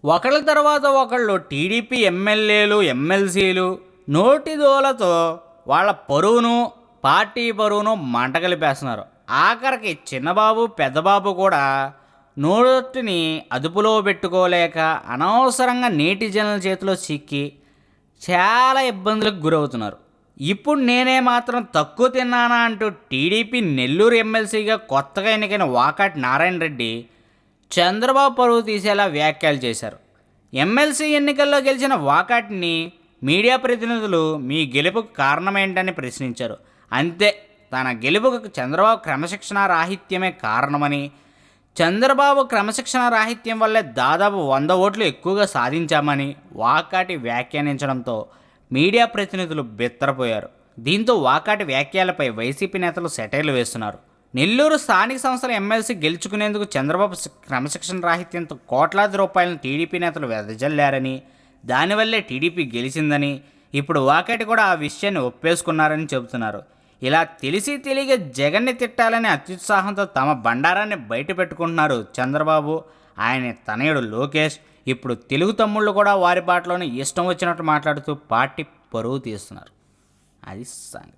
ఒకళ్ళ తర్వాత ఒకళ్ళు టీడీపీ ఎమ్మెల్యేలు ఎమ్మెల్సీలు నోటిదోలతో వాళ్ళ పరువును పార్టీ పరువును మంట కలిపేస్తున్నారు. ఆఖరికి చిన్నబాబు పెద్దబాబు కూడా నోటిని అదుపులో పెట్టుకోలేక అనవసరంగా నేటిజనుల చేతిలో చిక్కి చాలా ఇబ్బందులకు గురవుతున్నారు. ఇప్పుడు నేనే మాత్రం తక్కువ తిన్నానా అంటూ టీడీపీ నెల్లూరు ఎమ్మెల్సీగా కొత్తగా ఎన్నికైన వాకాటి నారాయణ రెడ్డి చంద్రబాబు పరువు తీసేలా వ్యాఖ్యలు చేశారు. ఎమ్మెల్సీ ఎన్నికల్లో గెలిచిన వాకాటిని మీడియా ప్రతినిధులు మీ గెలుపుకు కారణమేంటని ప్రశ్నించారు. అంతే, తన గెలుపుకు చంద్రబాబు క్రమశిక్షణ రాహిత్యమే కారణమని, చంద్రబాబు క్రమశిక్షణ రాహిత్యం వల్లే దాదాపు 100 ఓట్లు ఎక్కువగా సాధించామని వాకాటి వ్యాఖ్యానించడంతో మీడియా ప్రతినిధులు బెత్తరపోయారు. దీంతో వాకాటి వ్యాఖ్యలపై వైసీపీ నేతలు సెటైర్లు వేస్తున్నారు. నెల్లూరు స్థానిక సంస్థల ఎమ్మెల్సీ గెలుచుకునేందుకు చంద్రబాబు క్రమశిక్షణ రాహిత్యంతో కోట్లాది రూపాయలను టీడీపీ నేతలు వెదజల్లారని, దానివల్లే టీడీపీ గెలిచిందని, ఇప్పుడు వాకాటి కూడా ఆ విషయాన్ని ఒప్పేసుకున్నారని చెబుతున్నారు. ఇలా తెలిసి తెలియక జగన్ని తిట్టాలని అత్యుత్సాహంతో తమ బండారాన్ని బయట పెట్టుకుంటున్నారు చంద్రబాబు, ఆయన తనయుడు లోకేష్. ఇప్పుడు తెలుగు తమ్ముళ్ళు కూడా వారి బాటలోనే ఇష్టం వచ్చినట్టు మాట్లాడుతూ పార్టీ పరువు తీస్తున్నారు. అది సంగతి.